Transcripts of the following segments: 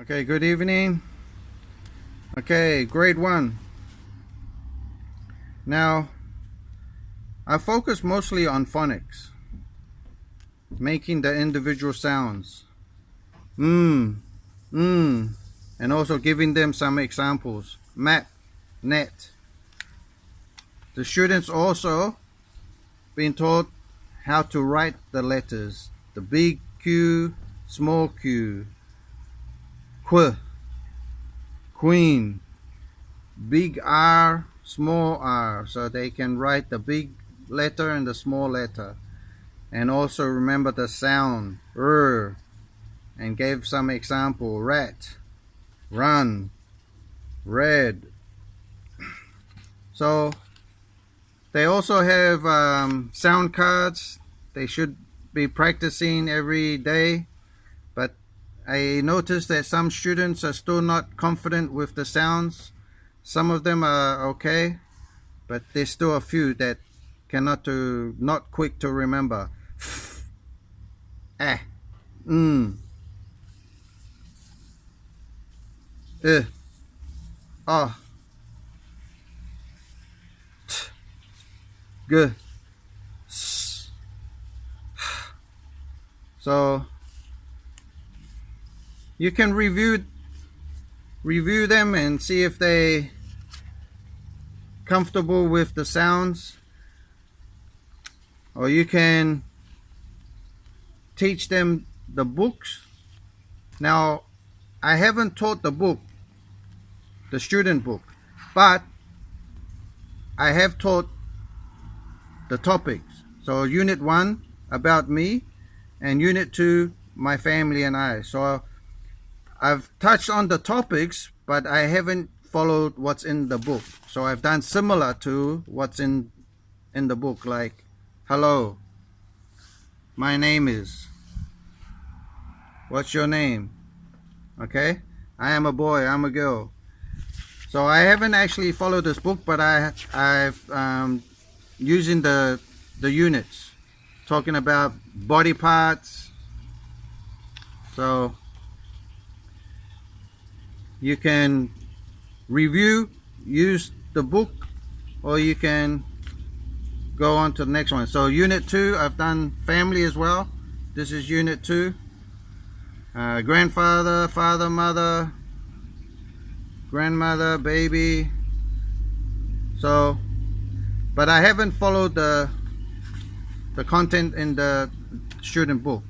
Okay, good evening. Okay, grade 1. Now, I focus mostly on phonics, making the individual sounds. And also giving them some examples. Map, net. The students also been taught how to write the letters. The big Q, small q, queen, big R, small r, so they can write the big letter and the small letter. And also remember the sound, and gave some example: rat, run, red. So they also have sound cards. They should be practicing every day, but I noticed that some students are still not confident with the sounds. Some of them are okay, but there's still a few that not quick to remember. Ah, oh, t, g, s. So you can review them and see if they comfortable with the sounds, or you can teach them the books. Now, I haven't taught the book, the student book, but I have taught the topics. So unit 1 about me, and unit 2 my family and I. So I've touched on the topics, but I haven't followed what's in the book. So I've done similar to what's in the book, like hello, my name is, what's your name? Okay, I am a boy, I'm a girl. So I haven't actually followed this book, but I've using the units, talking about body parts. So you can review, use the book, or you can go on to the next one. So unit 2, I've done family as well. This is unit 2. Grandfather, father, mother, grandmother, baby. So, but I haven't followed the content in the student book.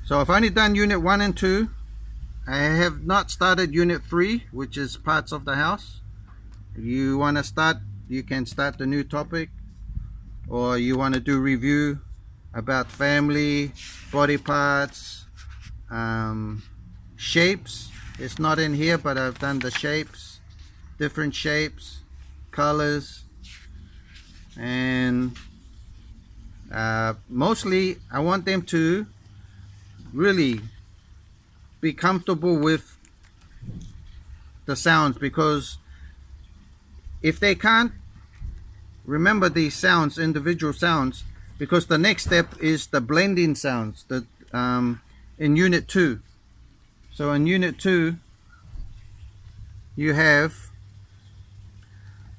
So I've only done unit 1 and 2. I have not started unit 3, which is parts of the house. If you want to start, you can start the new topic, or you want to do review about family, body parts, shapes. It's not in here, but I've done the shapes, different shapes, colors, and mostly I want them to really be comfortable with the sounds, because if they can't remember these sounds, individual sounds, because the next step is the blending sounds, in unit 2. So in unit 2 you have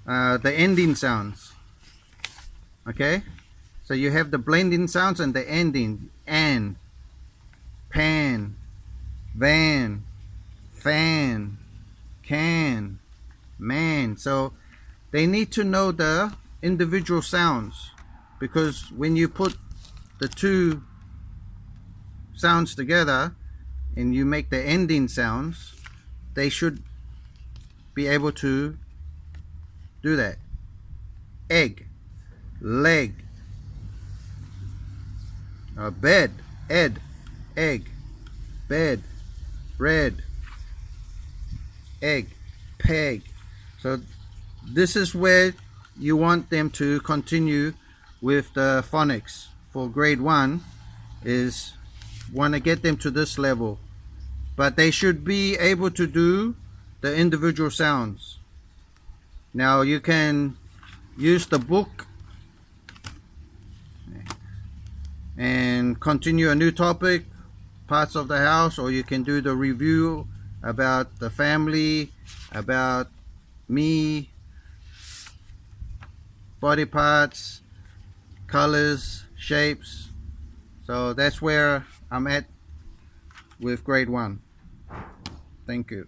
the ending sounds. Okay, so you have the blending sounds and the ending: an, pan, van, fan, can, man. So they need to know the individual sounds, because when you put the two sounds together and you make the ending sounds, they should be able to do that. Egg, leg, bed, ed, egg, bed, red, egg, peg. So this is where you want them to continue with the phonics for grade 1, is want to get them to this level, but they should be able to do the individual sounds. Now you can use the book and continue a new topic, parts of the house, or you can do the review about the family, about me, body parts, colors, shapes. So that's where I'm at with grade 1. Thank you.